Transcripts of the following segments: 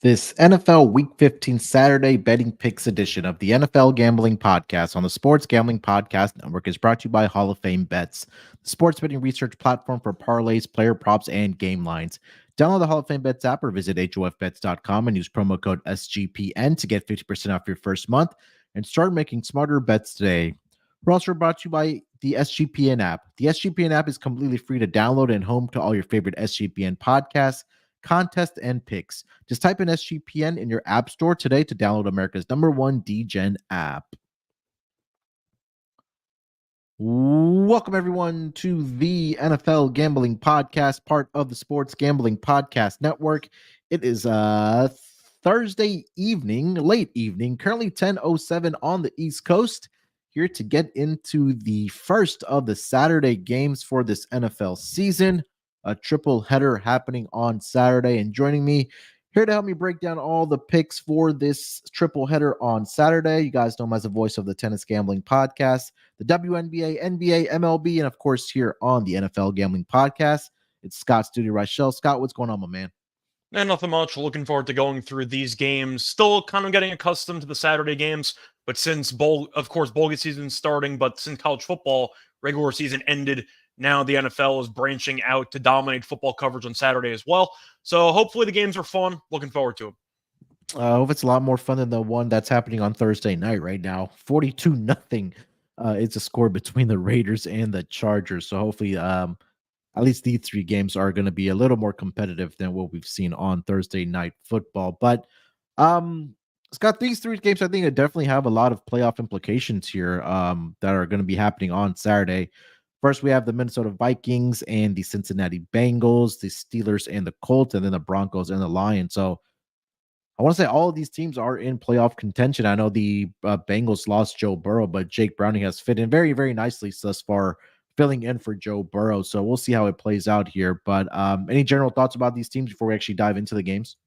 This NFL Week 15 Saturday betting picks edition of the NFL Gambling Podcast on the Sports Gambling Podcast Network is brought to you by Hall of Fame Bets, the sports betting research platform for parlays, player props, and game lines. Download the Hall of Fame Bets app or visit hofbets.com and use promo code SGPN to get 50% off your first month and start making smarter bets today. We're also brought to you by the SGPN app. The SGPN app is completely free to download and home to all your favorite SGPN podcasts, contests, and picks. Just type in SGPN in your app store today to download America's #1 DGen app. Welcome, everyone, to the NFL Gambling Podcast, part of the Sports Gambling Podcast Network. It is Thursday evening, late evening, currently 10:07 on the East Coast. Here to get into the first of the Saturday games for this NFL season. A triple header happening on Saturday. And joining me here to help me break down all the picks for this triple header on Saturday. You guys know him as the voice of the Tennis Gambling Podcast, the WNBA, NBA, MLB, and of course here on the NFL Gambling Podcast. It's Scott Studio Reichel. Scott, what's going on, my man? And nothing much. Looking forward to going through these games. Still kind of getting accustomed to the Saturday games, but since bowl season starting, but since college football regular season ended, now the NFL is branching out to dominate football coverage on Saturday as well. So hopefully the games are fun. Looking forward to them. I hope it's a lot more fun than the one that's happening on Thursday night right now. 42-0. It's a score between the Raiders and the Chargers. So hopefully at least these three games are going to be a little more competitive than what we've seen on Thursday night football. But Scott, these three games, I think, definitely have a lot of playoff implications here that are going to be happening on Saturday. First, we have the Minnesota Vikings and the Cincinnati Bengals, the Steelers and the Colts, and then the Broncos and the Lions. So I want to say all of these teams are in playoff contention. I know the Bengals lost Joe Burrow, but Jake Browning has fit in very, very nicely thus far, filling in for Joe Burrow. So we'll see how it plays out here. But any general thoughts about these teams before we actually dive into the games?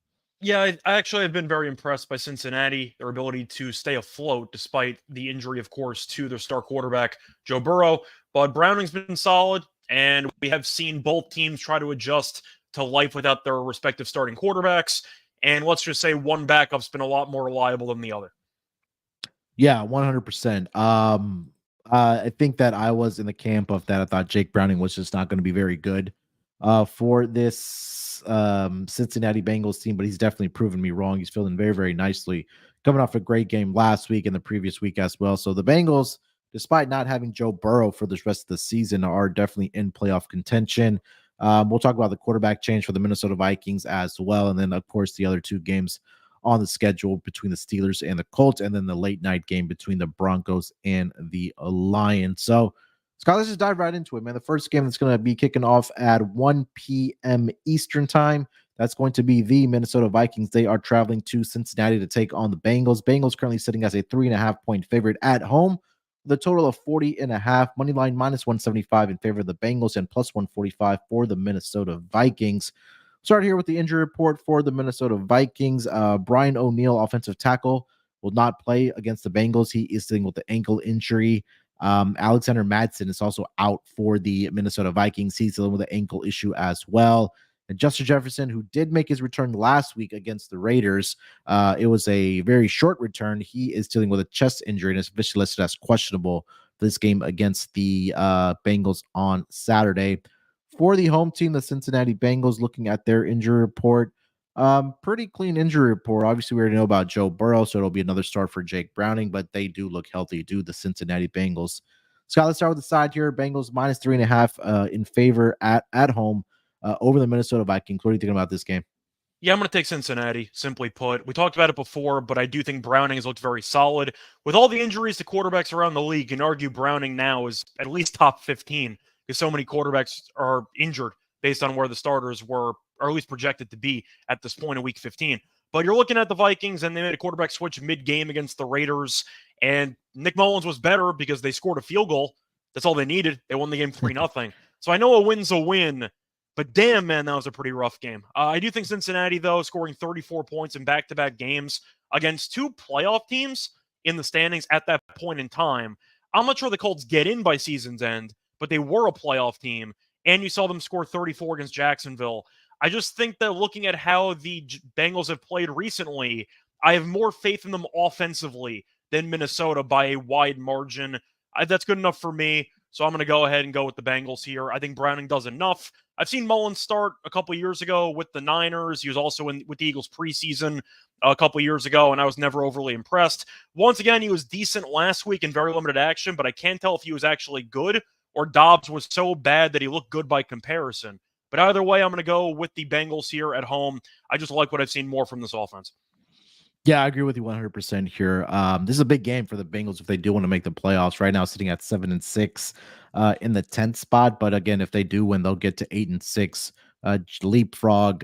Yeah, I actually have been very impressed by Cincinnati, their ability to stay afloat despite the injury, of course, to their star quarterback, Joe Burrow. But Browning's been solid, and we have seen both teams try to adjust to life without their respective starting quarterbacks. And let's just say one backup's been a lot more reliable than the other. Yeah, 100%. I think that I was in the camp of that. I thought Jake Browning was just not going to be very good for this Cincinnati Bengals team, but he's definitely proven me wrong. He's feeling very, very nicely, coming off a great game last week and the previous week as well. So the Bengals, despite not having Joe Burrow for the rest of the season, are definitely in playoff contention. We'll talk about the quarterback change for the Minnesota Vikings as well. And then, of course, the other two games on the schedule between the Steelers and the Colts, and then the late night game between the Broncos and the Lions. So, Scott, let's just dive right into it, man. The first game that's going to be kicking off at 1 p.m. Eastern time. That's going to be the Minnesota Vikings. They are traveling to Cincinnati to take on the Bengals. Bengals currently sitting as a 3.5-point favorite at home with a total of 40.5. Money line minus 175 in favor of the Bengals and plus 145 for the Minnesota Vikings. Start here with the injury report for the Minnesota Vikings. Brian O'Neill, offensive tackle, will not play against the Bengals. He is dealing with the ankle injury. Alexander Madsen is also out for the Minnesota Vikings. He's dealing with an ankle issue as well. And Justin Jefferson, who did make his return last week against the Raiders, it was a very short return. He is dealing with a chest injury and is officially listed as questionable for this game against the Bengals on Saturday. For the home team, the Cincinnati Bengals, looking at their injury report, pretty clean injury report. Obviously, we already know about Joe Burrow, so it'll be another start for Jake Browning, but they do look healthy, do the Cincinnati Bengals. Scott, let's start with the side here. Bengals minus 3.5 in favor at home over the Minnesota Vikings. What are you thinking about this game? Yeah, I'm going to take Cincinnati, simply put. We talked about it before, but I do think Browning has looked very solid. With all the injuries to quarterbacks around the league, you can argue Browning now is at least top 15 because so many quarterbacks are injured based on where the starters were, or at least projected to be at this point in Week 15. But you're looking at the Vikings, and they made a quarterback switch mid-game against the Raiders, and Nick Mullins was better because they scored a field goal. That's all they needed. They won the game 3-0. So I know a win's a win, but damn, man, that was a pretty rough game. I do think Cincinnati, though, scoring 34 points in back-to-back games against two playoff teams in the standings at that point in time. I'm not sure the Colts get in by season's end, but they were a playoff team, and you saw them score 34 against Jacksonville. I just think that looking at how the Bengals have played recently, I have more faith in them offensively than Minnesota by a wide margin. That's good enough for me. So I'm going to go ahead and go with the Bengals here. I think Browning does enough. I've seen Mullins start a couple years ago with the Niners. He was also with the Eagles preseason a couple years ago, and I was never overly impressed. Once again, he was decent last week in very limited action, but I can't tell if he was actually good or Dobbs was so bad that he looked good by comparison. But either way, I'm going to go with the Bengals here at home. I just like what I've seen more from this offense. Yeah, I agree with you 100% here. This is a big game for the Bengals if they do want to make the playoffs. Right now, sitting at 7-6 in the 10th spot. But again, if they do win, they'll get to 8-6, leapfrog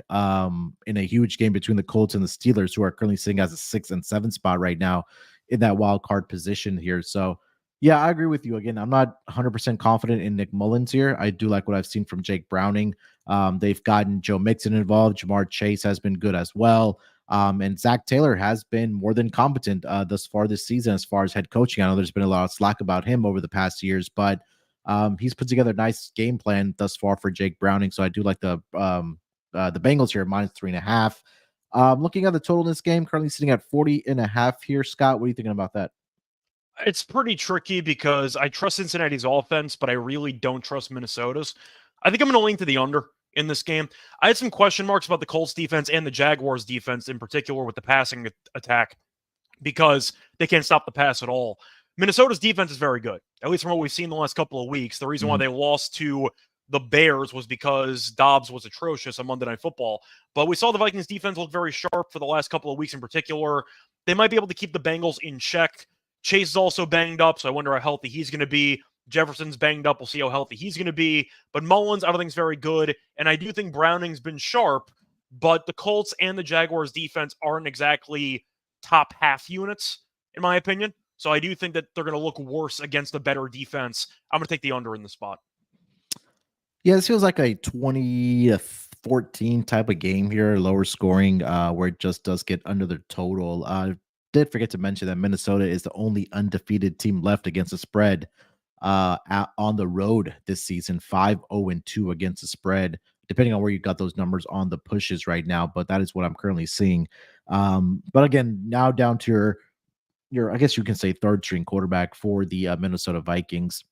in a huge game between the Colts and the Steelers, who are currently sitting as a 6 and 7 spot right now in that wild card position here. So, yeah, I agree with you. Again, I'm not 100% confident in Nick Mullins here. I do like what I've seen from Jake Browning. They've gotten Joe Mixon involved. Jamar Chase has been good as well. And Zach Taylor has been more than competent thus far this season as far as head coaching. I know there's been a lot of slack about him over the past years, but he's put together a nice game plan thus far for Jake Browning. So I do like the Bengals here, -3.5. Looking at the total in this game, currently sitting at 40.5 here. Scott, what are you thinking about that? It's pretty tricky because I trust Cincinnati's offense, but I really don't trust Minnesota's. I think I'm going to lean to the under in this game. I had some question marks about the Colts defense and the Jaguars defense in particular with the passing attack because they can't stop the pass at all. Minnesota's defense is very good, at least from what we've seen the last couple of weeks. The reason why they lost to the Bears was because Dobbs was atrocious on Monday Night Football. But we saw the Vikings defense look very sharp for the last couple of weeks in particular. They might be able to keep the Bengals in check. Chase is also banged up, so I wonder how healthy he's going to be. Jefferson's banged up. We'll see how healthy he's going to be. But Mullins, I don't think is very good. And I do think Browning's been sharp, but the Colts and the Jaguars defense aren't exactly top half units, in my opinion. So I do think that they're going to look worse against a better defense. I'm going to take the under in the spot. Yeah, this feels like a 20-14 type of game here, lower scoring, where it just does get under the total. Did forget to mention that Minnesota is the only undefeated team left against the spread on the road this season, 5-0-2 against the spread, depending on where you got those numbers on the pushes right now. But that is what I'm currently seeing. But again, now down to your I guess you can say third string quarterback for the Minnesota Vikings.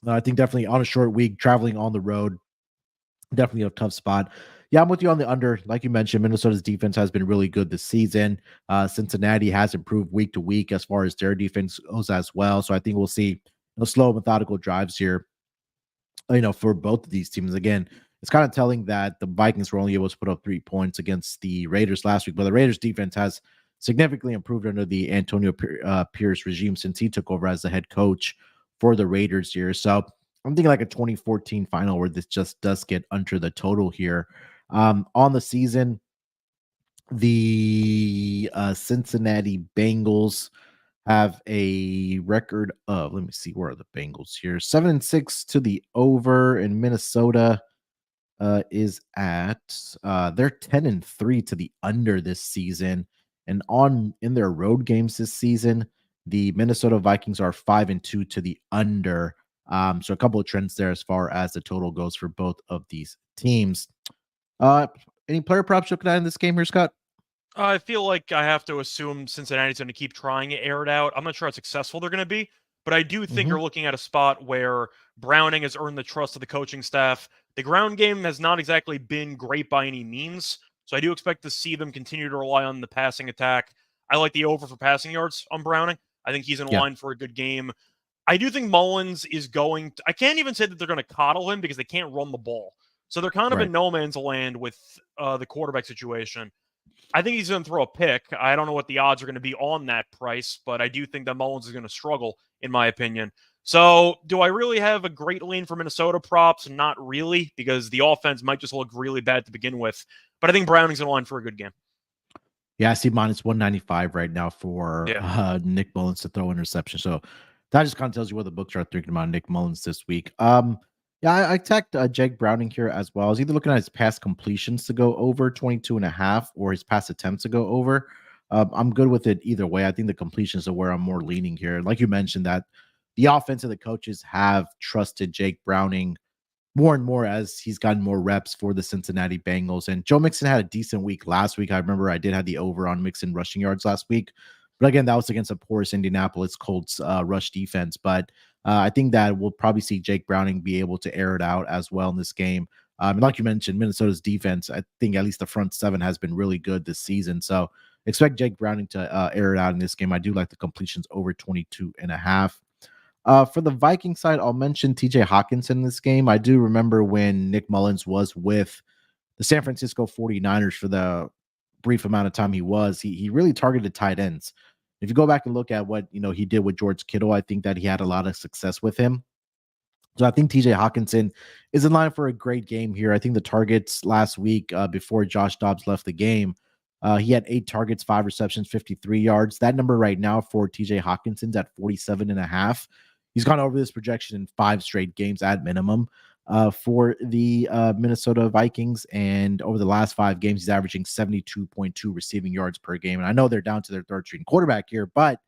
I think definitely on a short week, traveling on the road, definitely a tough spot. Yeah, I'm with you on the under. Like you mentioned, Minnesota's defense has been really good this season. Cincinnati has improved week to week as far as their defense goes as well. So I think we'll see slow, methodical drives here, for both of these teams. Again, it's kind of telling that the Vikings were only able to put up 3 points against the Raiders last week, but the Raiders defense has significantly improved under the Antonio Pierce regime since he took over as the head coach for the Raiders here. So I'm thinking like a 2014 final where this just does get under the total here. On the season, the Cincinnati Bengals have a record of, let me see, where are the Bengals here? 7-6 to the over, and Minnesota is at they're 10-3 to the under this season. And in their road games this season, the Minnesota Vikings are 5-2 to the under. So a couple of trends there as far as the total goes for both of these teams. Any player props looking at in this game here, Scott? I feel like I have to assume Cincinnati's going to keep trying to air it out. I'm not sure how successful they're going to be, but I do think you're looking at a spot where Browning has earned the trust of the coaching staff. The ground game has not exactly been great by any means, so I do expect to see them continue to rely on the passing attack. I like the over for passing yards on Browning. I think he's in line for a good game. I do think Mullins is going to, I can't even say that they're going to coddle him because they can't run the ball. So they're kind of in no man's land with the quarterback situation. I think he's going to throw a pick. I don't know what the odds are going to be on that price, but I do think that Mullins is going to struggle, in my opinion. So do I really have a great lean for Minnesota props? Not really, because the offense might just look really bad to begin with. But I think Browning's in line for a good game. Yeah, I see -195 right now for Nick Mullins to throw interception. So that just kind of tells you what the books are thinking about Nick Mullins this week. Yeah, I tacked Jake Browning here as well. I was either looking at his pass completions to go over 22.5 or his pass attempts to go over. I'm good with it either way. I think the completions are where I'm more leaning here. Like you mentioned, that the offense and the coaches have trusted Jake Browning more and more as he's gotten more reps for the Cincinnati Bengals. And Joe Mixon had a decent week last week. I remember I did have the over on Mixon rushing yards last week. But again, that was against a porous Indianapolis Colts rush defense. But I think that we'll probably see Jake Browning be able to air it out as well in this game. And like you mentioned, Minnesota's defense, I think at least the front seven has been really good this season. So expect Jake Browning to air it out in this game. I do like the completions over 22.5. For the Viking side, I'll mention TJ Hawkinson in this game. I do remember when Nick Mullins was with the San Francisco 49ers for the brief amount of time he really targeted tight ends. If you go back and look at what he did with George Kittle, I think that he had a lot of success with him. So I think TJ Hawkinson is in line for a great game here. I think the targets last week before Josh Dobbs left the game, he had 8 targets, 5 receptions, 53 yards. That number right now for TJ Hawkinson's at 47.5. He's gone over this projection in 5 straight games at minimum for the Minnesota Vikings. And over the last 5 games, he's averaging 72.2 receiving yards per game. And I know they're down to their third string quarterback here, but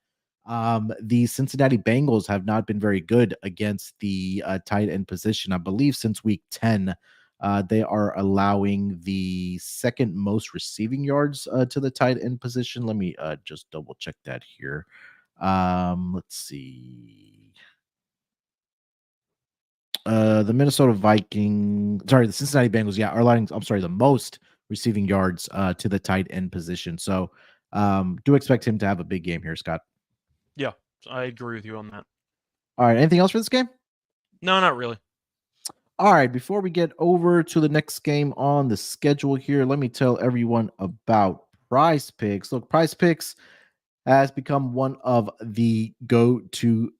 the Cincinnati Bengals have not been very good against the tight end position. I believe since week 10, they are allowing the second most receiving yards to the tight end position. Let me just double check that here. Let's see. The the Cincinnati Bengals, are allowing, the most receiving yards to the tight end position. So do expect him to have a big game here, Scott. Yeah, I agree with you on that. All right. Anything else for this game? No, not really. All right. Before we get over to the next game on the schedule here, let me tell everyone about PrizePicks. Look, PrizePicks has become one of the go-to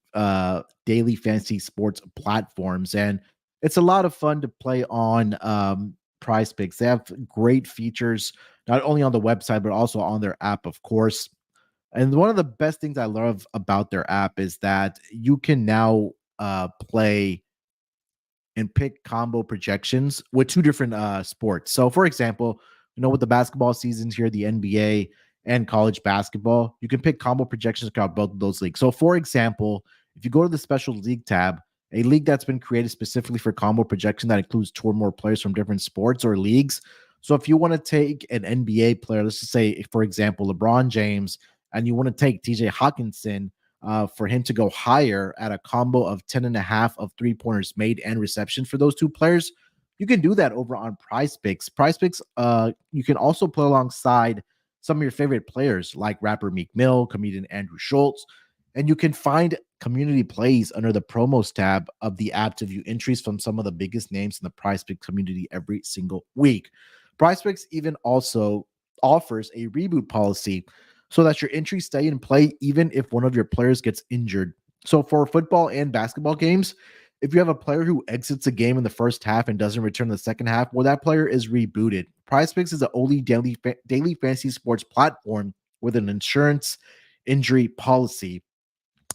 daily fantasy sports platforms, and it's a lot of fun to play on PrizePicks. They have great features, not only on the website, but also on their app, of course. And one of the best things I love about their app is that you can now play and pick combo projections with 2 different sports. So, for example, with the basketball seasons here, the NBA and college basketball, you can pick combo projections across both of those leagues. So, for example, if you go to the special league tab, a league that's been created specifically for combo projection that includes 2 or more players from different sports or leagues. So, if you want to take an NBA player, let's just say, for example, LeBron James, and you want to take TJ Hawkinson for him to go higher at a combo of 10.5 of 3-pointers made and reception for those 2 players, you can do that over on PrizePicks. PrizePicks, you can also play alongside some of your favorite players like rapper Meek Mill, comedian Andrew Schultz, and you can find community plays under the promos tab of the app to view entries from some of the biggest names in the PrizePicks community every single week. PrizePicks even also offers a reboot policy so that your entries stay in play even if one of your players gets injured. So for football and basketball games, if you have a player who exits a game in the first half and doesn't return in the second half, well, that player is rebooted. PrizePicks is the only daily fantasy sports platform with an insurance injury policy.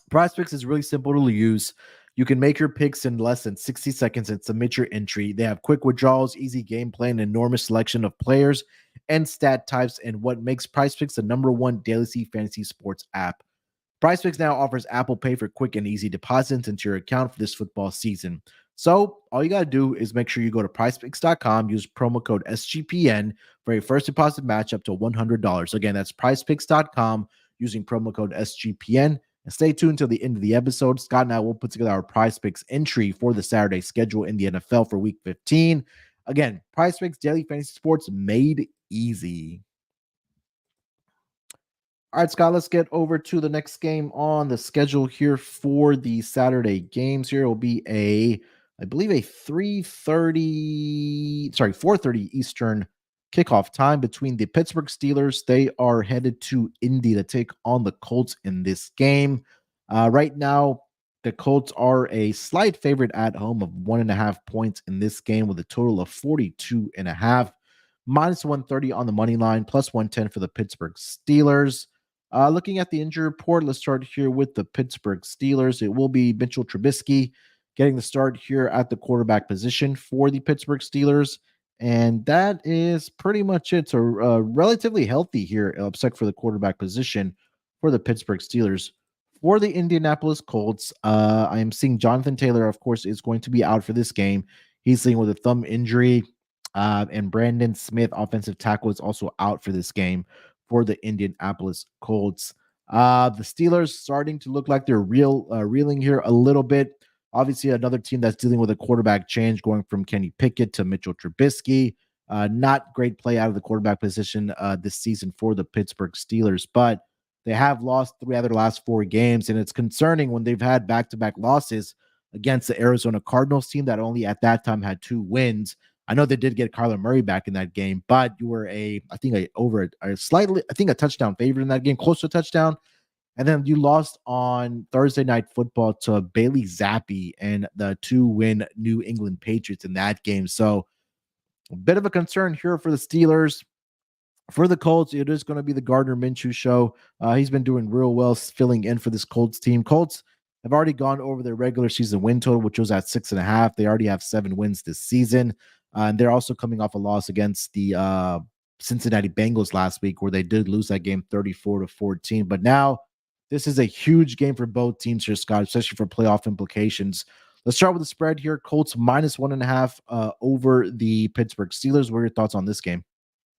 PrizePicks is really simple to use. You can make your picks in less than 60 seconds and submit your entry. They have quick withdrawals, easy gameplay, and an enormous selection of players and stat types, and what makes PrizePicks the #1 daily fantasy sports app. PrizePicks now offers Apple Pay for quick and easy deposits into your account for this football season. So all you got to do is make sure you go to PrizePicks.com, use promo code SGPN for a first deposit match up to $100. Again, that's PrizePicks.com using promo code SGPN. And stay tuned until the end of the episode. Scott and I will put together our PrizePicks entry for the Saturday schedule in the NFL for Week 15. Again, PrizePicks daily fantasy sports made easy. All right, Scott, let's get over to the next game on the schedule here for the Saturday games. Here will be I believe a 4:30 Eastern kickoff time between the Pittsburgh Steelers. They are headed to Indy to take on the Colts in this game. Right now, the Colts are a slight favorite at home of 1.5 points in this game with a total of 42.5. -130 on the money line, +110 for the Pittsburgh Steelers. Looking at the injury report, let's start here with the Pittsburgh Steelers. It will be Mitchell Trubisky getting the start here at the quarterback position for the Pittsburgh Steelers. And that is pretty much it. So relatively healthy here, except for the quarterback position for the Pittsburgh Steelers. For the Indianapolis Colts, I am seeing Jonathan Taylor, of course, is going to be out for this game. He's dealing with a thumb injury. And Brandon Smith, offensive tackle, is also out for this game for the Indianapolis Colts. The Steelers starting to look like they're reeling here a little bit. Obviously, another team that's dealing with a quarterback change, going from Kenny Pickett to Mitchell Trubisky. Not great play out of the quarterback position this season for the Pittsburgh Steelers, but they have lost 3 out of their last 4 games, and it's concerning when they've had back-to-back losses against the Arizona Cardinals team that only at that time had 2 wins. I know they did get Kyler Murray back in that game, but you were a touchdown favorite in that game, close to a touchdown. And then you lost on Thursday Night Football to Bailey Zappi and the 2-win New England Patriots in that game. So a bit of a concern here for the Steelers. For the Colts, it is going to be the Gardner Minshew show. He's been doing real well filling in for this Colts team. Colts have already gone over their regular season win total, which was at 6.5. They already have 7 wins this season. And they're also coming off a loss against the Cincinnati Bengals last week, where they did lose that game 34-14. But now this is a huge game for both teams here, Scott, especially for playoff implications. Let's start with the spread here. Colts minus 1.5 over the Pittsburgh Steelers. What are your thoughts on this game?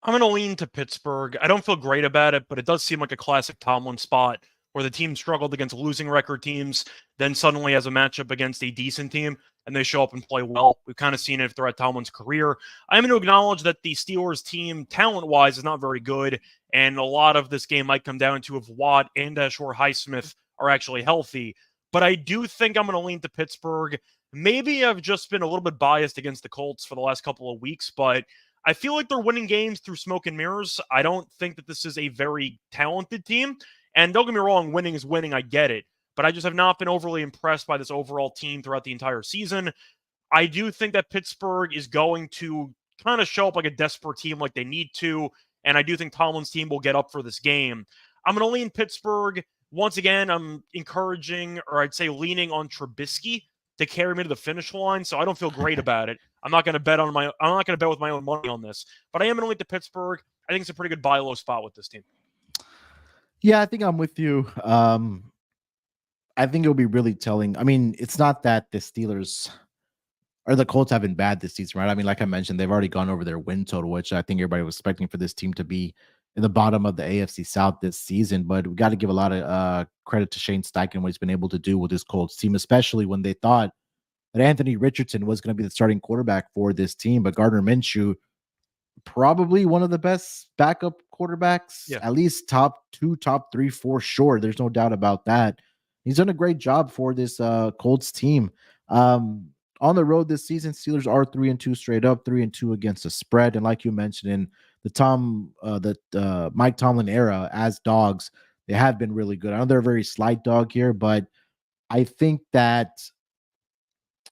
I'm going to lean to Pittsburgh. I don't feel great about it, but it does seem like a classic Tomlin spot where the team struggled against losing record teams, then suddenly has a matchup against a decent team, and they show up and play well. We've kind of seen it throughout Tomlin's career. I'm going to acknowledge that the Steelers team, talent-wise, is not very good, and a lot of this game might come down to if Watt and Ashore Highsmith are actually healthy. But I do think I'm going to lean to Pittsburgh. Maybe I've just been a little bit biased against the Colts for the last couple of weeks, but I feel like they're winning games through smoke and mirrors. I don't think that this is a very talented team. And don't get me wrong, winning is winning. I get it. But I just have not been overly impressed by this overall team throughout the entire season. I do think that Pittsburgh is going to kind of show up like a desperate team like they need to. And I do think Tomlin's team will get up for this game. I'm going to lean Pittsburgh. Once again, I'm encouraging, or I'd say leaning on Trubisky to carry me to the finish line. So I don't feel great about it. I'm not going to bet with my own money on this, but I am going to lean to Pittsburgh. I think it's a pretty good buy low spot with this team. Yeah, I think I'm with you. I think it'll be really telling. I mean, it's not that the Steelers or the Colts have been bad this season, right? I mean, like I mentioned, they've already gone over their win total, which I think everybody was expecting for this team to be in the bottom of the AFC South this season. But we got to give a lot of credit to Shane Steichen and what he's been able to do with this Colts team, especially when they thought that Anthony Richardson was going to be the starting quarterback for this team. But Gardner Minshew, probably one of the best backup quarterbacks, at least top 2, top 3, for sure. There's no doubt about that. He's done a great job for this Colts team. On the road this season, Steelers are 3-2 straight up, 3-2 against the spread. And like you mentioned, in the Mike Tomlin era as dogs, they have been really good. I know they're a very slight dog here, but I think that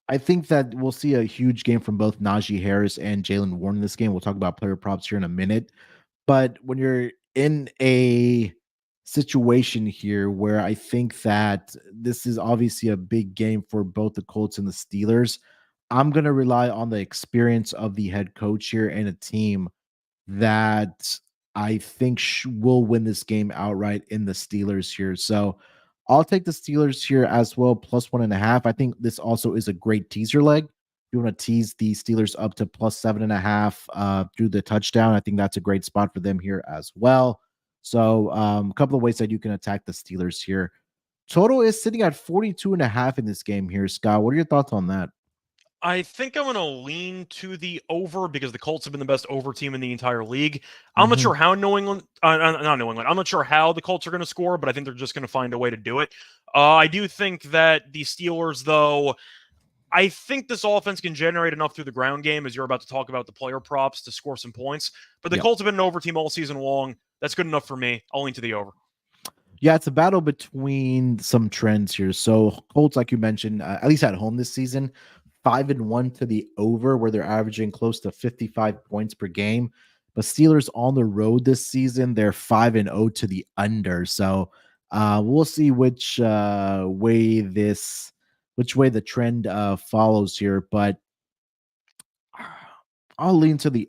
we'll see a huge game from both Najee Harris and Jalen Warren in this game. We'll talk about player props here in a minute. But when you're in a situation here where I think that this is obviously a big game for both the Colts and the Steelers, I'm going to rely on the experience of the head coach here and a team that I think will win this game outright in the Steelers here. So I'll take the Steelers here as well, plus 1.5. I think this also is a great teaser leg. If you want to tease the Steelers up to plus 7.5 through the touchdown, I think that's a great spot for them here as well. So a couple of ways that you can attack the Steelers here. Total is sitting at 42.5 in this game here. Scott, what are your thoughts on that? I think I'm going to lean to the over because the Colts have been the best over team in the entire league. I'm not sure how New England, not New England, I'm not sure how the Colts are going to score, but I think they're just going to find a way to do it. I do think that the Steelers, though, I think this offense can generate enough through the ground game, as you're about to talk about the player props, to score some points. But the Colts have been an over team all season long. That's good enough for me. I'll lean to the over. Yeah, it's a battle between some trends here. So Colts, like you mentioned, at least at home this season, 5-1 to the over, where they're averaging close to 55 points per game. But Steelers on the road this season, they're 5-0 to the under. So we'll see which way the trend follows here. But I'm going to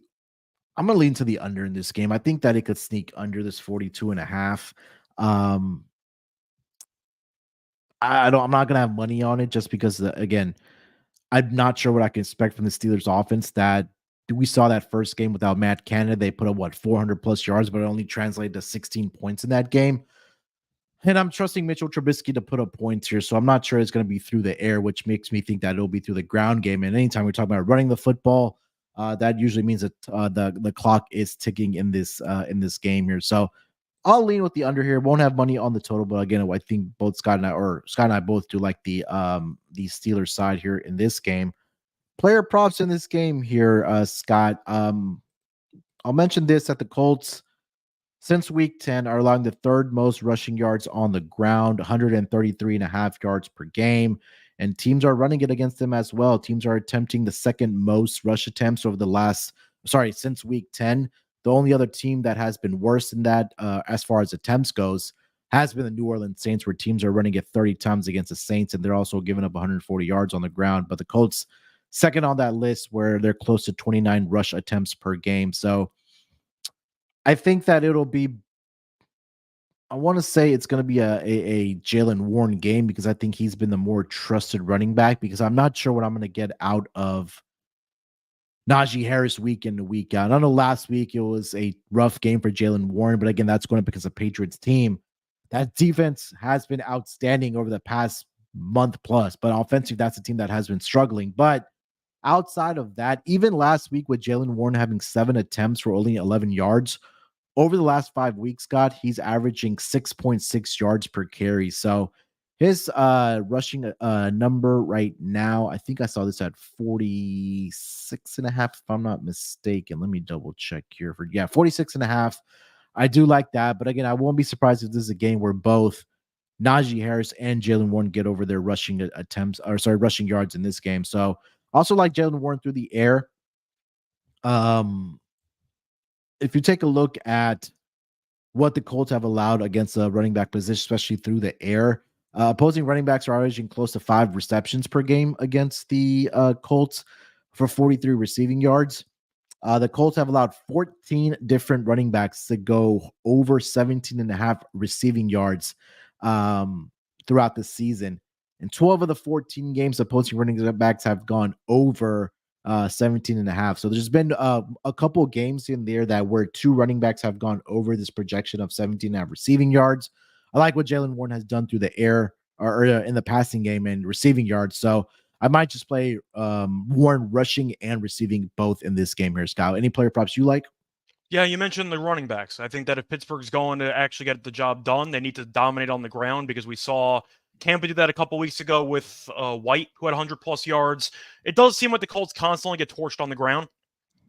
lean to the under in this game. I think that it could sneak under this 42.5. I'm not gonna have money on it just because again, I'm not sure what I can expect from the Steelers offense. That we saw that first game without Matt Canada. They put up 400 plus yards, but it only translated to 16 points in that game. And I'm trusting Mitchell Trubisky to put up points here. So I'm not sure it's going to be through the air, which makes me think that it'll be through the ground game. And anytime we're talking about running the football, that usually means that the clock is ticking in this game here. So I'll lean with the under here. Won't have money on the total, but again, I think both Scott and I both do like the Steelers side here in this game. Player props in this game here, Scott. I'll mention this at the Colts since week 10 are allowing the third most rushing yards on the ground, 133 and a half yards per game. And teams are running it against them as well. Teams are attempting the second most rush attempts since week 10. The only other team that has been worse than that as far as attempts goes has been the New Orleans Saints, where teams are running it 30 times against the Saints, and they're also giving up 140 yards on the ground. But the Colts, second on that list, where they're close to 29 rush attempts per game. So I think that it'll be, I want to say it's going to be a Jalen Warren game, because I think he's been the more trusted running back, because I'm not sure what I'm going to get out of Najee Harris week in and week out. I know last week it was a rough game for Jalen Warren, but again, that's going because of Patriots team. That defense has been outstanding over the past month plus, but offensive, that's a team that has been struggling. But outside of that, even last week with Jalen Warren having 7 attempts for only 11 yards, over the last 5 weeks, Scott, he's averaging 6.6 yards per carry. So his rushing number right now, I think I saw this at 46 and a half, if I'm not mistaken. Let me double check here 46 and a half. I do like that. But again, I won't be surprised if this is a game where both Najee Harris and Jalen Warren get over their rushing yards in this game. So also like Jalen Warren through the air. If you take a look at what the Colts have allowed against the running back position, especially through the air, opposing running backs are averaging close to 5 receptions per game against the Colts for 43 receiving yards. The Colts have allowed 14 different running backs to go over 17 and a half receiving yards throughout the season. And 12 of the 14 games, opposing running backs have gone over 17 and a half. So there's been a couple of games in there that where 2 running backs have gone over this projection of 17 and a half receiving yards. I like what Jalen Warren has done through the air or in the passing game and receiving yards. So I might just play Warren rushing and receiving both in this game here, Scott. Any player props you like? Yeah, you mentioned the running backs. I think that if Pittsburgh's going to actually get the job done, they need to dominate on the ground, because we saw Tampa did that a couple weeks ago with White, who had 100 plus yards. It does seem like the Colts constantly get torched on the ground,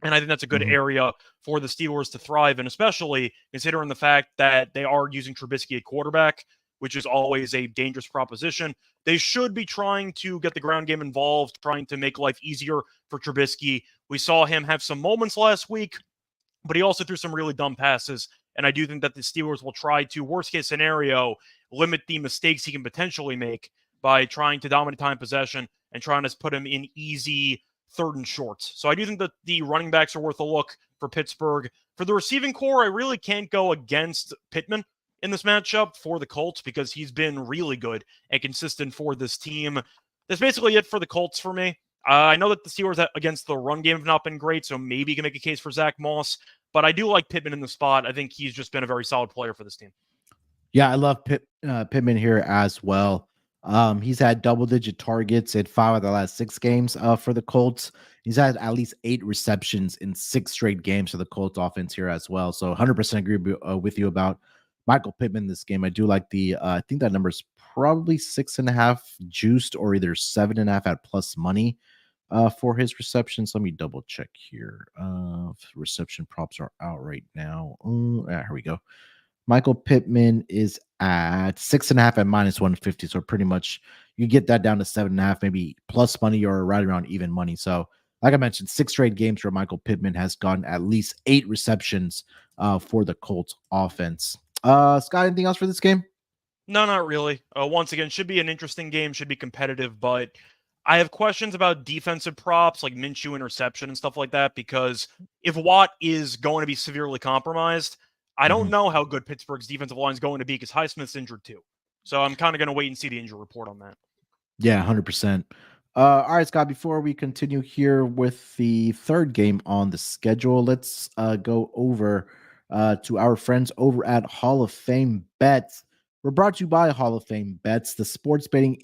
and I think that's a good area for the Steelers to thrive in, especially considering the fact that they are using Trubisky at quarterback, which is always a dangerous proposition. They should be trying to get the ground game involved, trying to make life easier for Trubisky. We saw him have some moments last week, but he also threw some really dumb passes. And I do think that the Steelers will try to, worst case scenario, limit the mistakes he can potentially make by trying to dominate time possession and trying to put him in easy 3rd and shorts. So I do think that the running backs are worth a look for Pittsburgh. For the receiving core, I really can't go against Pittman in this matchup for the Colts, because he's been really good and consistent for this team. That's basically it for the Colts for me. I know that the Steelers against the run game have not been great, so maybe you can make a case for Zach Moss. But I do like Pittman in the spot. I think he's just been a very solid player for this team. Yeah, I love Pittman here as well. He's had double-digit targets in 5 of the last 6 games for the Colts. He's had at least 8 receptions in 6 straight games for the Colts offense here as well. So 100% agree with you about Michael Pittman this game. I do like the I think that number is probably 6.5 juiced, or either 7.5 at plus money for his receptions. Let me double check here. Reception props are out right now. Here we go. Michael Pittman is at 6.5 at minus 150. So pretty much you get that down to 7.5, maybe plus money or right around even money. So like I mentioned, 6 straight games where Michael Pittman has gotten at least 8 receptions for the Colts offense. Scott, anything else for this game? No, not really. Once again, should be an interesting game, should be competitive, but I have questions about defensive props like Minshew interception and stuff like that, because if Watt is going to be severely compromised, I don't know how good Pittsburgh's defensive line is going to be, because Highsmith's injured too. So I'm kind of going to wait and see the injury report on that. Yeah, 100%. All right, Scott, before we continue here with the third game on the schedule, let's go over to our friends over at Hall of Fame Bets. We're brought to you by Hall of Fame Bets, the sports betting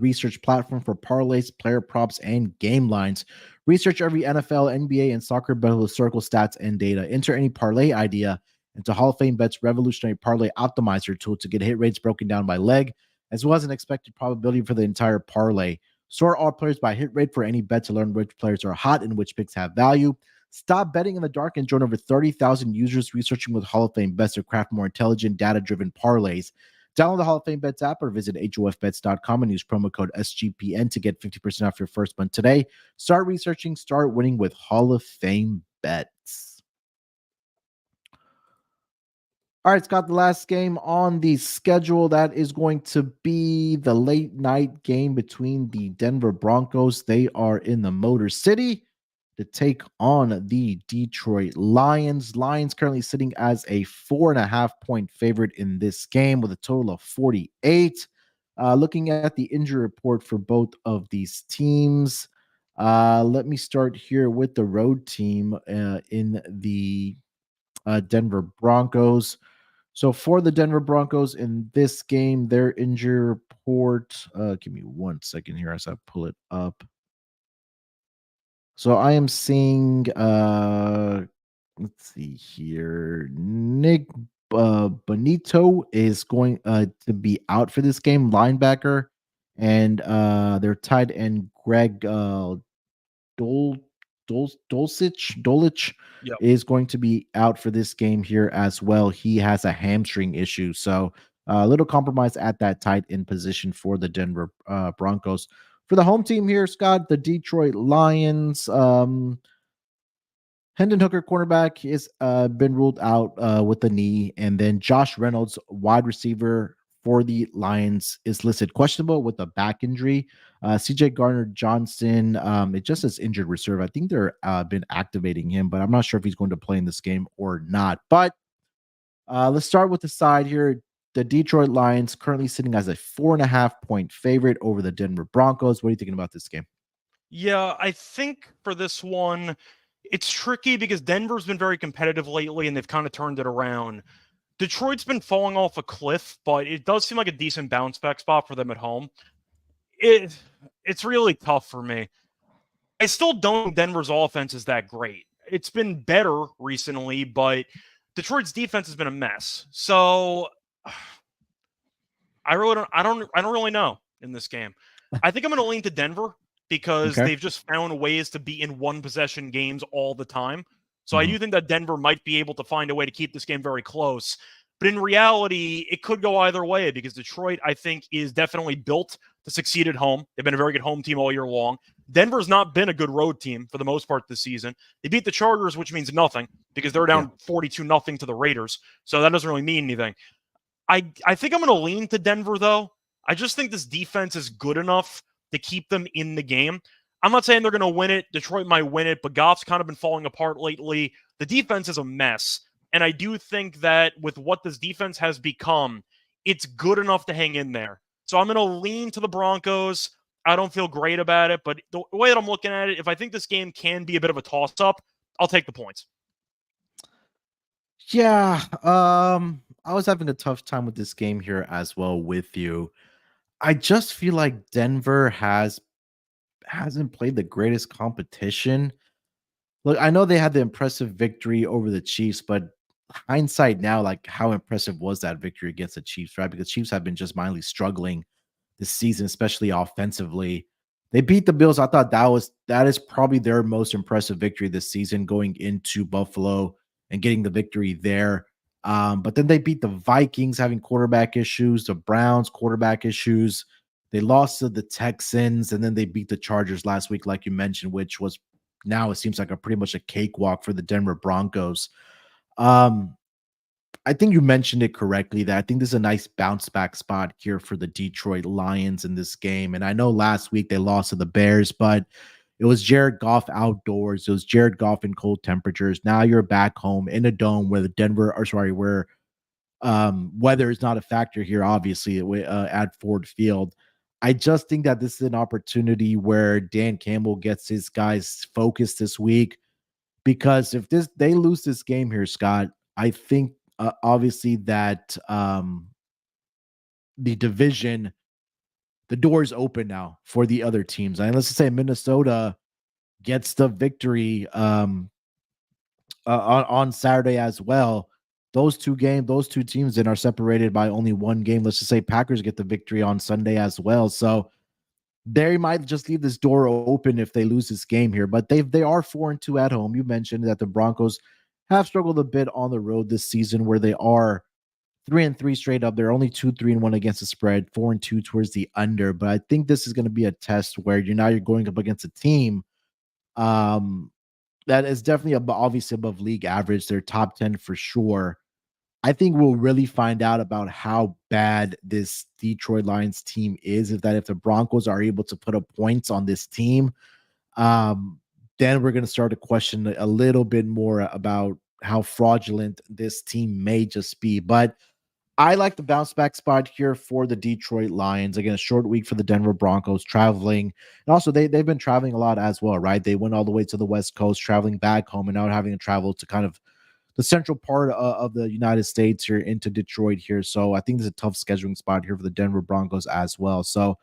research platform for parlays, player props, and game lines. Research every NFL, NBA, and soccer bet with historical stats and data. Enter any parlay idea into Hall of Fame Bets' revolutionary parlay optimizer tool to get hit rates broken down by leg, as well as an expected probability for the entire parlay. Sort all players by hit rate for any bet to learn which players are hot and which picks have value. Stop betting in the dark and join over 30,000 users researching with Hall of Fame bets to craft more intelligent, data-driven parlays. Download the Hall of Fame Bets app or visit hofbets.com and use promo code SGPN to get 50% off your first month today. Start researching, start winning with Hall of Fame Bets. All right, Scott, the last game on the schedule, that is going to be the late night game between the Denver Broncos. They are in the Motor City to take on the Detroit Lions. Lions currently sitting as a 4.5-point favorite in this game with a total of 48. Looking at the injury report for both of these teams, let me start here with the road team in the Denver Broncos. So for the Denver Broncos in this game, their injury report. Give me 1 second here as I pull it up. So I am seeing. Let's see here. Nick Bonito is going to be out for this game, linebacker, and their tight end Greg Dol Dulcich Yep. is going to be out for this game here as well. He has a hamstring issue, so a little compromise at that tight end position for the Denver Broncos. For the home team here, Scott, the Detroit Lions. Hendon Hooker, cornerback, is been ruled out with the knee, and then Josh Reynolds, wide receiver for the Lions, is listed questionable with a back injury. CJ Garner Johnson, it just says injured reserve. I think they're been activating him, but I'm not sure if he's going to play in this game or not. But let's start with the side here. The Detroit Lions currently sitting as a 4.5-point favorite over the Denver Broncos. What are you thinking about this game? Yeah, I think for this one, it's tricky because Denver's been very competitive lately and they've kind of turned it around. Detroit's been falling off a cliff, but it does seem like a decent bounce back spot for them at home. It's really tough for me. I still don't think Denver's offense is that great. It's been better recently, but Detroit's defense has been a mess. So I don't really know in this game. I think I'm going to lean to Denver because Okay. they've just found ways to be in one possession games all the time. So I Mhm. do think that Denver might be able to find a way to keep this game very close. But in reality, it could go either way because Detroit, I think, is definitely built to succeed at home. They've been a very good home team all year long. Denver's not been a good road team for the most part this season. They beat the Chargers, which means nothing because they're Yeah. down 42-0 to the Raiders. So that doesn't really mean anything. I think I'm going to lean to Denver, though. I just think this defense is good enough to keep them in the game. I'm not saying they're going to win it. Detroit might win it, but Goff's kind of been falling apart lately. The defense is a mess. And I do think that with what this defense has become, it's good enough to hang in there. So I'm going to lean to the Broncos. I don't feel great about it, but the way that I'm looking at it, if I think this game can be a bit of a toss up, I'll take the points. Yeah, I was having a tough time with this game here as well with you. I just feel like Denver hasn't played the greatest competition. Look, I know they had the impressive victory over the Chiefs, but hindsight now, like how impressive was that victory against the Chiefs, right? Because Chiefs have been just mildly struggling this season, especially offensively. They beat the Bills. I thought that is probably their most impressive victory this season, going into Buffalo and getting the victory there. But then they beat the Vikings, having quarterback issues, the Browns quarterback issues. They lost to the Texans, and then they beat the Chargers last week, like you mentioned, which was now it seems like a pretty much a cakewalk for the Denver Broncos. Um, I think you mentioned it correctly that I think this is a nice bounce back spot here for the Detroit Lions in this game. And I know last week they lost to the Bears, but it was Jared Goff outdoors. It was Jared Goff in cold temperatures. Now you're back home in a dome where the Denver, or sorry, where weather is not a factor here, obviously, at Ford Field. I just think that this is an opportunity where Dan Campbell gets his guys focused this week, because if they lose this game here, Scott, I think obviously that the division, the door is open now for the other teams. And let's just say Minnesota gets the victory on Saturday as well. Those two teams then are separated by only one game. Let's just say Packers get the victory on Sunday as well. So they might just leave this door open if they lose this game here. But they are 4-2 at home. You mentioned that the Broncos have struggled a bit on the road this season, where they are 3-3 straight up. They're only 2-3-1 against the spread, 4-2 towards the under. But I think this is going to be a test where you're going up against a team that is definitely obviously above league average. They're top 10 for sure. I think we'll really find out about how bad this Detroit Lions team is. If the Broncos are able to put up points on this team, then we're going to start to question a little bit more about how fraudulent this team may just be. But I like the bounce back spot here for the Detroit Lions. Again, a short week for the Denver Broncos traveling. And also they've been traveling a lot as well, right? They went all the way to the West Coast, traveling back home, and now having to travel to kind of the central part of the United States here into Detroit here. So I think there's a tough scheduling spot here for the Denver Broncos as well. So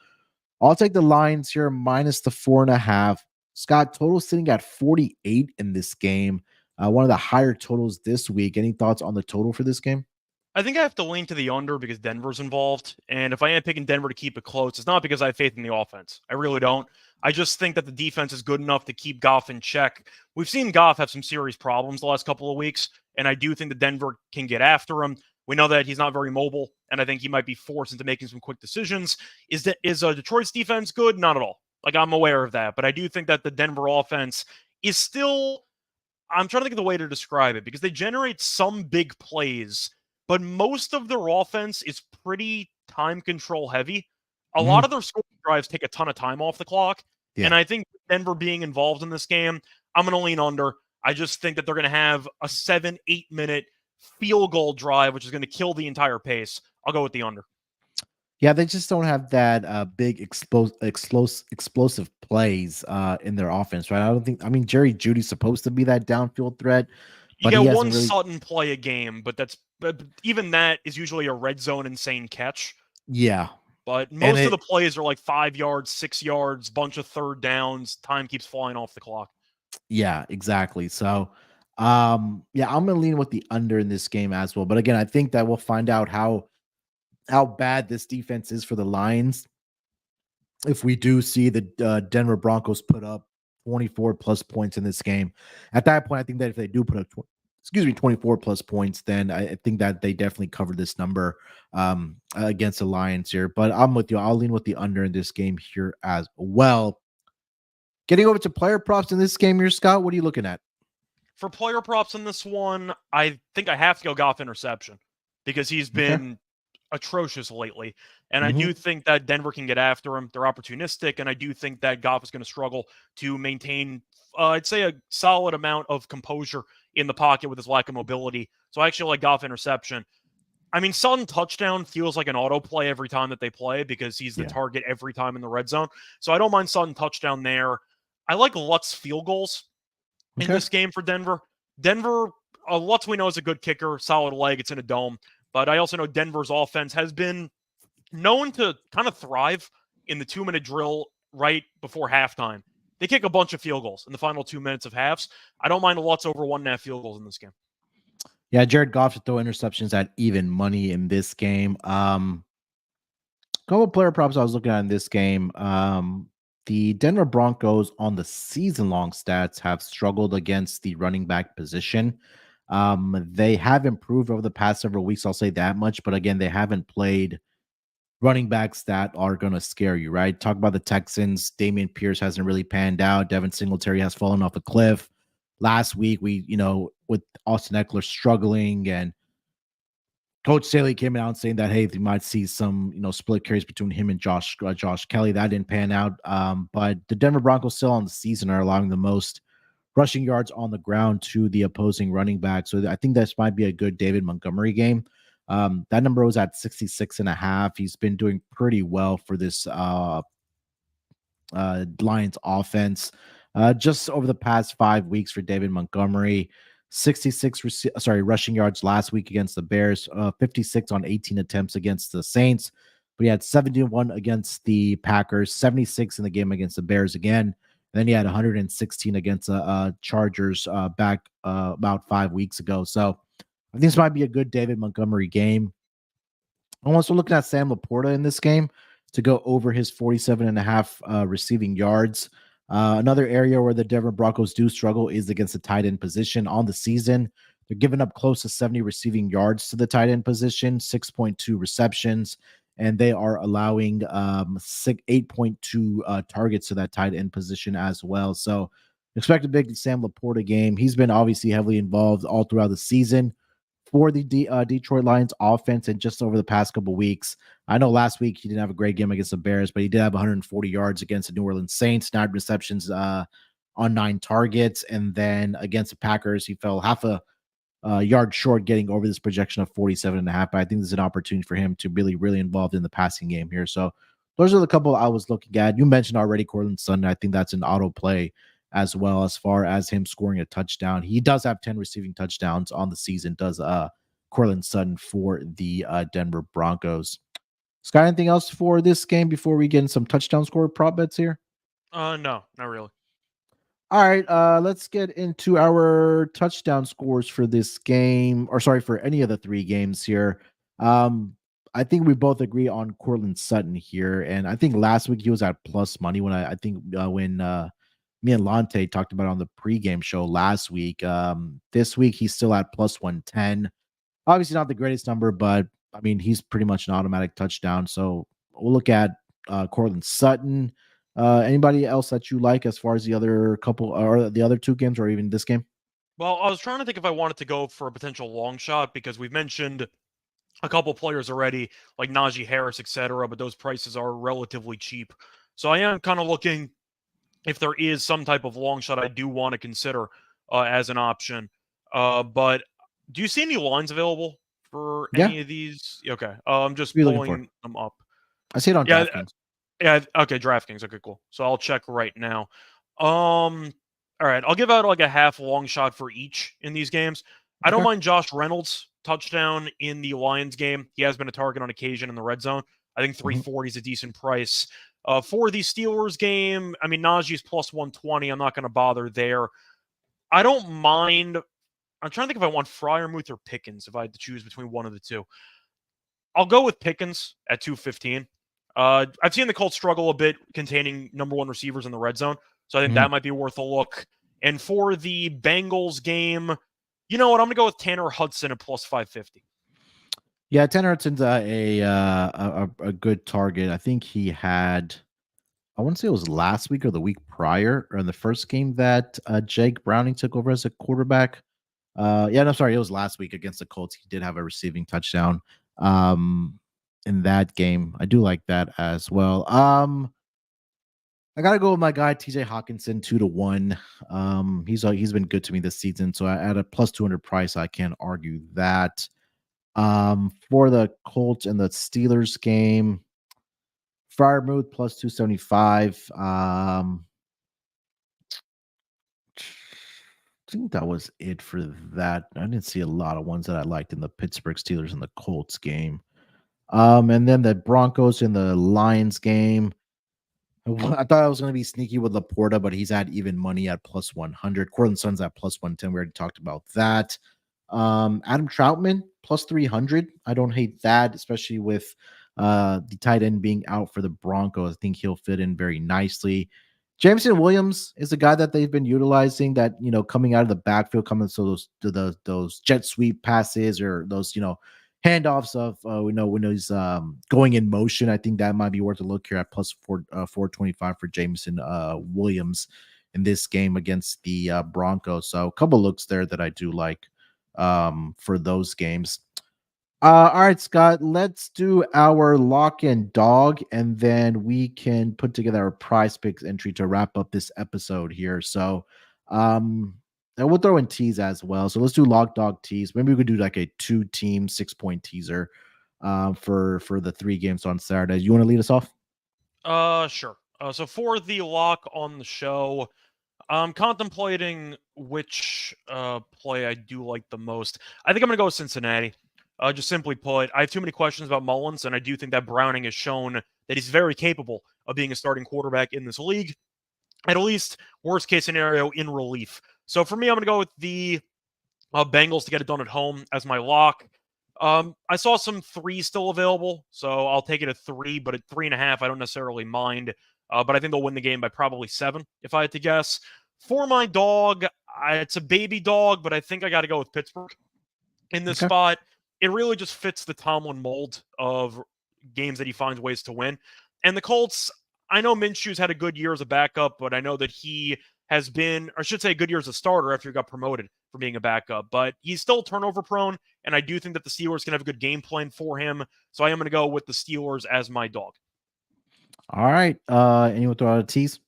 I'll take the Lions here minus the 4.5. Scott, total sitting at 48 in this game. One of the higher totals this week. Any thoughts on the total for this game? I think I have to lean to the under because Denver's involved. And if I am picking Denver to keep it close, it's not because I have faith in the offense. I really don't. I just think that the defense is good enough to keep Goff in check. We've seen Goff have some serious problems the last couple of weeks, and I do think that Denver can get after him. We know that he's not very mobile, and I think he might be forced into making some quick decisions. Is Detroit's defense good? Not at all. Like, I'm aware of that, but I do think that the Denver offense is still, I'm trying to think of the way to describe it, because they generate some big plays, but most of their offense is pretty time control heavy. A lot of their scoring drives take a ton of time off the clock. Yeah. And I think Denver being involved in this game, I'm going to lean under. I just think that they're going to have a 7-8 minute field goal drive, which is going to kill the entire pace. I'll go with the under. Yeah, they just don't have that big explosive plays in their offense, right? I mean, Jerry Jeudy's supposed to be that downfield threat. You get one Sutton play a game, but even that is usually a red zone insane catch. Yeah. But most of the plays are like 5 yards, 6 yards, bunch of third downs. Time keeps flying off the clock. Yeah, exactly. So, I'm going to lean with the under in this game as well. But again, I think that we'll find out how bad this defense is for the Lions if we do see the Denver Broncos put up 24 plus points in this game. At that point, I think that if they do put up 24 plus points, then I think that they definitely cover this number against the Lions here. But I'm with you. I'll lean with the under in this game here as well. Getting over to player props in this game here, Scott, what are you looking at? For player props in this one, I think I have to go Goff interception because he's been atrocious lately. And I do think that Denver can get after him. They're opportunistic, and I do think that Goff is going to struggle to maintain, I'd say, a solid amount of composure in the pocket with his lack of mobility. So I actually like Goff interception. I mean, Sutton touchdown feels like an autoplay every time that they play because he's the target every time in the red zone. So I don't mind Sutton touchdown there. I like Lutz field goals in this game for Denver. Denver, Lutz we know is a good kicker, solid leg. It's in a dome. But I also know Denver's offense has been known to kind of thrive in the 2-minute drill right before halftime. They kick a bunch of field goals in the final 2 minutes of halves. I don't mind a Lutz over 1.5 field goals in this game. Yeah, Jared Goff to throw interceptions at even money in this game. Couple of player props I was looking at in this game. The Denver Broncos on the season-long stats have struggled against the running back position. They have improved over the past several weeks, I'll say that much. But again, they haven't played running backs that are going to scare you, right? Talk about the Texans. Dameon Pierce hasn't really panned out. Devin Singletary has fallen off a cliff. Last week, with Austin Eckler struggling, and Coach Staley came out saying that, hey, they might see some, split carries between him and Josh Kelly. That didn't pan out. But the Denver Broncos still on the season are allowing the most rushing yards on the ground to the opposing running back. So I think this might be a good David Montgomery game. That number was at 66.5. He's been doing pretty well for this Lions offense. Just over the past 5 weeks for David Montgomery, 66 rushing yards last week against the Bears, 56 on 18 attempts against the Saints. But he had 71 against the Packers, 76 in the game against the Bears again. And then he had 116 against the Chargers back about 5 weeks ago. So I think this might be a good David Montgomery game. I'm also looking at Sam Laporta in this game to go over his 47.5 receiving yards. Another area where the Denver Broncos do struggle is against the tight end position on the season. They're giving up close to 70 receiving yards to the tight end position, 6.2 receptions, and they are allowing 8.2 targets to that tight end position as well. So expect a big Sam Laporta game. He's been obviously heavily involved all throughout the season for the Detroit Lions offense, and just over the past couple weeks. I know last week he didn't have a great game against the Bears, but he did have 140 yards against the New Orleans Saints, 9 receptions on 9 targets, and then against the Packers, he fell half a yard short, getting over this projection of 47.5. But I think there's an opportunity for him to really involved in the passing game here. So those are the couple I was looking at. You mentioned already Cortland Sutton. I think that's an auto play as well, as far as him scoring a touchdown. He does have 10 receiving touchdowns on the season, does Cortland Sutton for the Denver Broncos. Scott, anything else for this game before we get in some touchdown score prop bets here? No, not really. All right, let's get into our touchdown scores for this game, or sorry, for any of the 3 games here. I think we both agree on Cortland Sutton here, and I think last week he was at plus money when when me and Lante talked about it on the pregame show last week. This week he's still at plus 110. Obviously not the greatest number, but I mean he's pretty much an automatic touchdown. So we'll look at Cortland Sutton. Anybody else that you like as far as the other couple or the other 2 games or even this game? Well, I was trying to think if I wanted to go for a potential long shot because we've mentioned a couple players already, like Najee Harris, etc., but those prices are relatively cheap. So I am kind of looking if there is some type of long shot I do want to consider as an option. But do you see any lines available for Yeah. any of these? Okay. I'm just What are you looking for? pulling them up. I see it on Yeah. DraftKings. Yeah. Okay. DraftKings. Okay, cool. So I'll check right now. All right. I'll give out like a half long shot for each in these games. I don't Okay. mind Josh Reynolds touchdown in the Lions game. He has been a target on occasion in the red zone. I think 340 is a decent price. For the Steelers game, I mean, Najee's plus 120. I'm not going to bother there. I don't mind. I'm trying to think if I want Freiermuth or Pickens if I had to choose between one of the 2. I'll go with Pickens at 215. I've seen the Colts struggle a bit containing number 1 receivers in the red zone, so I think that might be worth a look. And for the Bengals game, you know what? I'm going to go with Tanner Hudson at plus 550. Yeah, Tanner Hudson's a good target. I think he had, I want to say it was last week or the week prior, or in the first game that Jake Browning took over as a quarterback. Yeah, no, sorry, it was last week against the Colts. He did have a receiving touchdown in that game. I do like that as well. I gotta go with my guy TJ Hawkinson 2-1. He's been good to me this season, so at a plus 200 price, I can't argue that. For the Colts and the Steelers game, Freiermuth plus 275. I think that was it for that. I didn't see a lot of ones that I liked in the Pittsburgh Steelers and the Colts game. And then the Broncos and the Lions game. I thought I was going to be sneaky with Laporta, but he's at even money at plus 100. Cortland Sutton's at plus 110. We already talked about that. Adam Troutman plus 300. I don't hate that, especially with the tight end being out for the Broncos. I think he'll fit in very nicely. Jameson Williams is a guy that they've been utilizing, that, you know, coming out of the backfield, coming to those jet sweep passes, or those, you know, handoffs of when he's going in motion. I think that might be worth a look here at plus 425 for Jameson Williams in this game against the Broncos. So a couple looks there that I do like for those games. All right, Scott, let's do our lock and dog, and then we can put together our PrizePicks entry to wrap up this episode here. So and we'll throw in teas as well. So let's do lock dog teas. Maybe we could do like a 2-team 6-point teaser for the 3 games on Saturday. You want to lead us off? Sure. So for the lock on the show, I'm contemplating which play I do like the most. I think I'm gonna go with Cincinnati. Just simply put, I have too many questions about Mullins, and I do think that Browning has shown that he's very capable of being a starting quarterback in this league. At least worst case scenario in relief. So for me, I'm gonna go with the Bengals to get it done at home as my lock. I saw some 3 still available, so I'll take it at 3, but at 3.5, I don't necessarily mind. But I think they'll win the game by probably 7, if I had to guess. For my dog, it's a baby dog, but I think I got to go with Pittsburgh in this Okay. spot. It really just fits the Tomlin mold of games that he finds ways to win. And the Colts, I know Minshew's had a good year as a backup, but I know that he has been, or I should say, a good year as a starter after he got promoted from being a backup. But he's still turnover prone, and I do think that the Steelers can have a good game plan for him. So I am going to go with the Steelers as my dog. All right. Anyone throw out a tease?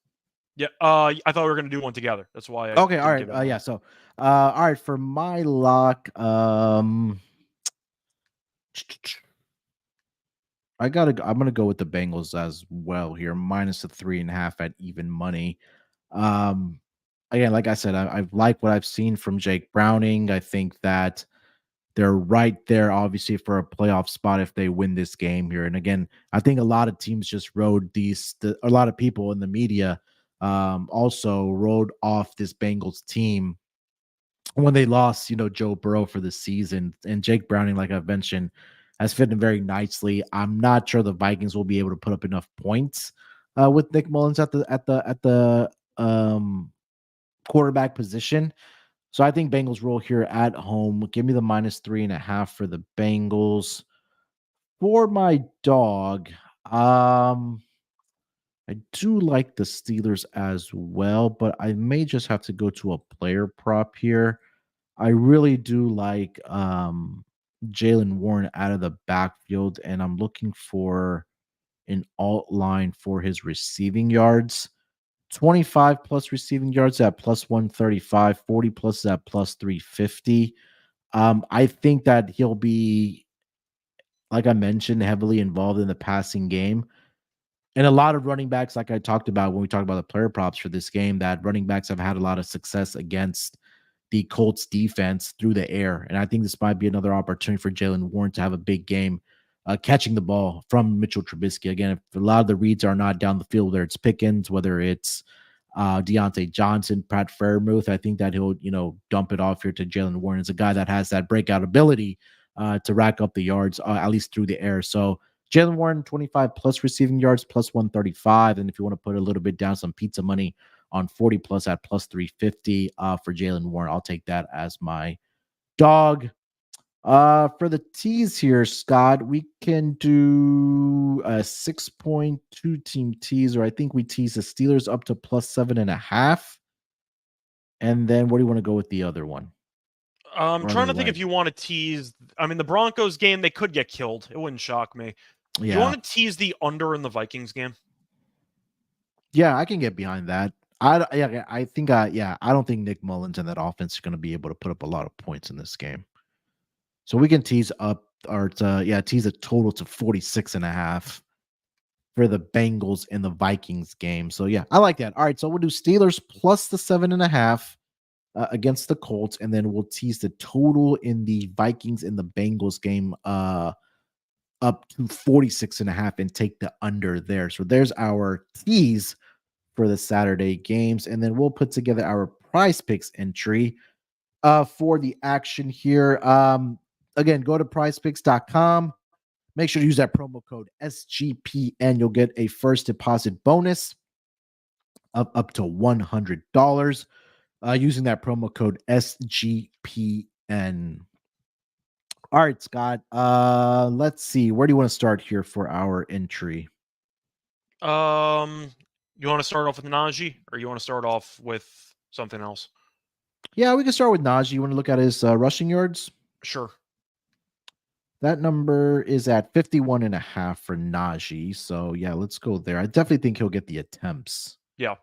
Yeah, I thought we were going to do one together. That's why I Okay. All didn't right. give it Yeah. So, all right. For my lock, I'm gonna go with the Bengals as well here, minus the 3.5 at even money. Um, Again, like I said, I like what I've seen from Jake Browning. I think that they're right there, obviously, for a playoff spot if they win this game here. And again, I think a lot of teams just rode a lot of people in the media also rode off this Bengals team when they lost, Joe Burrow for the season. And Jake Browning, like I've mentioned, has fit in very nicely. I'm not sure the Vikings will be able to put up enough points with Nick Mullins at the quarterback position. So I think Bengals roll here at home. Give me the minus 3.5 for the Bengals. For my dog, I do like the Steelers as well, but I may just have to go to a player prop here. I really do like Jalen Warren out of the backfield, and I'm looking for an alt line for his receiving yards. 25 plus receiving yards at plus 135, 40 plus at plus 350. I think that he'll be, like I mentioned, heavily involved in the passing game. And a lot of running backs, like I talked about when we talked about the player props for this game, that running backs have had a lot of success against the Colts defense through the air. And I think this might be another opportunity for Jalen Warren to have a big game catching the ball from Mitchell Trubisky. Again, if a lot of the reads are not down the field, whether it's Pickens, whether it's Deontay Johnson, Pat Fairmouth, I think that he'll, dump it off here to Jalen Warren. It's a guy that has that breakout ability to rack up the yards, at least through the air. So Jalen Warren, 25 plus receiving yards, plus 135. And if you want to put a little bit down, some pizza money on 40 plus at plus 350 for Jalen Warren, I'll take that as my dog. For the tease here, Scott, we can do a 6.2 team teaser. I think we tease the Steelers up to plus 7.5. And then where do you want to go with the other one? I'm Or on trying your to think if leg? you want to tease. I mean, the Broncos game, they could get killed. It wouldn't shock me. Do you Yeah. want to tease the under in the Vikings game? Yeah, I can get behind that. Yeah, I think I don't think Nick Mullins and that offense is going to be able to put up a lot of points in this game. So we can tease up or tease a total to 46.5 for the Bengals and the Vikings game. So yeah, I like that. All right, so we'll do Steelers plus the 7.5 against the Colts, and then we'll tease the total in the Vikings and the Bengals game up to 46.5 and take the under there. So there's our tease for the Saturday games. And then we'll put together our prize picks entry for the action here. Again, go to prizepicks.com. Make sure to use that promo code SGPN. You'll get a first deposit bonus of up to $100 using that promo code SGPN. All right, Scott. Let's see. Where do you want to start here for our entry? You want to start off with Najee, or you want to start off with something else? Yeah, we can start with Najee. You want to look at his rushing yards? Sure. That number is at 51.5 for Najee. So yeah, let's go there. I definitely think he'll get the attempts Yeah.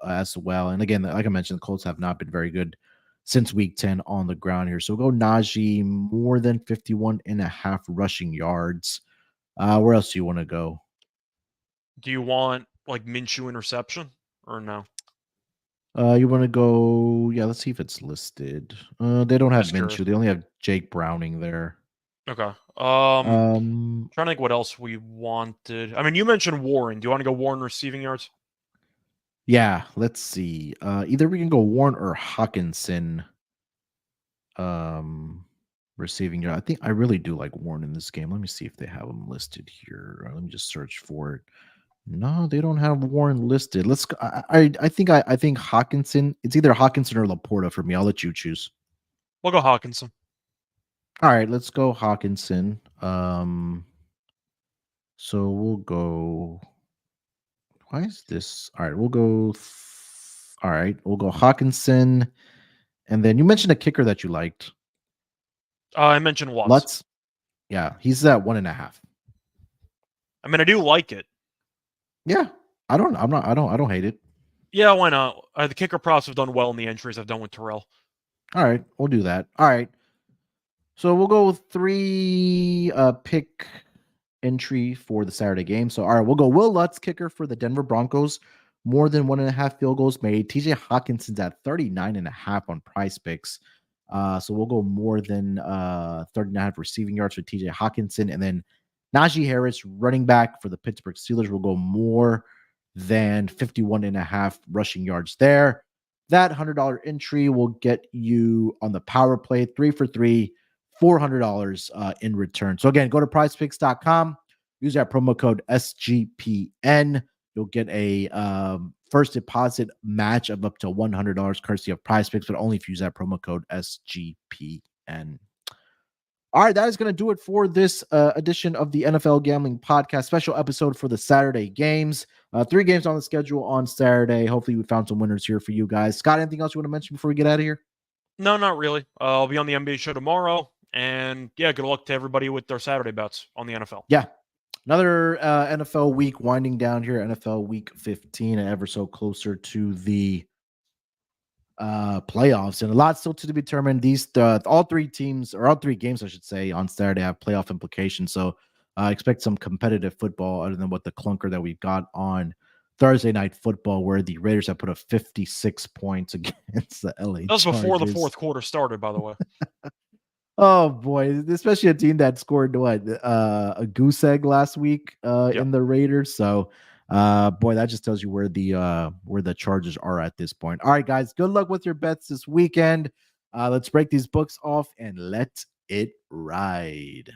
as well. And again, like I mentioned, the Colts have not been very good since week 10 on the ground here. So we'll go Najee more than 51.5 rushing yards. Where else do you want to go? Do you want like Minshew interception or no? You want to go? Yeah, let's see if it's listed. They don't have Just curious. Minshew. They only have Jake Browning there. Okay. Um, Trying to think what else we wanted. I mean, you mentioned Warren. Do you want to go Warren receiving yards? yeah, let's see. Either we can go Warren or Hawkinson. Receiving yard. I think I really do like Warren in this game. Let me see if they have him listed here. Let me just search for it. No, they don't have Warren listed. Let's. I think Hawkinson. It's either Hawkinson or Laporta for me. I'll let you choose. We'll go Hawkinson. All right, let's go Hawkinson. So we'll go. Why is this? All right, we'll go. All right, we'll go Hawkinson, and then you mentioned a kicker that you liked. I mentioned Watts. Lutz. Yeah, he's at 1.5. I mean, I do like it. Yeah, I don't hate it. Yeah, why not? The kicker props have done well in the entries I've done with Terrell. All right, we'll do that. All right. So we'll go with 3 pick entry for the Saturday game. So all right, we'll go Will Lutz, kicker for the Denver Broncos. More than 1.5 field goals made. TJ Hawkinson's at 39.5 on PrizePicks. So we'll go more than 39.5 receiving yards for TJ Hawkinson. And then Najee Harris, running back for the Pittsburgh Steelers, will go more than 51.5 rushing yards there. That $100 entry will get you on the power play 3 for 3, $400 in return. So again, go to prizepicks.com, use that promo code SGPN. You'll get a first deposit match of up to $100 courtesy of PrizePicks, but only if you use that promo code SGPN. All right, that is going to do it for this edition of the NFL Gambling Podcast, special episode for the Saturday games. 3 games on the schedule on Saturday. Hopefully we found some winners here for you guys. Scott, anything else you want to mention before we get out of here? No, not really. I'll be on the NBA show tomorrow. And yeah, good luck to everybody with their Saturday bets on the NFL. Yeah. Another NFL week winding down here. NFL week 15, and ever so closer to the playoffs, and a lot still to be determined. These all 3 teams, or all 3 games, I should say, on Saturday have playoff implications. So expect some competitive football other than what the clunker that we've got on Thursday night football, where the Raiders have put up 56 points against the LA That was Chargers. before the fourth quarter started, by the way. Oh boy, especially a team that scored what a goose egg last week in the Raiders. So boy, that just tells you where the Chargers are at this point. All right, guys, good luck with your bets this weekend. Let's break these books off and let it ride.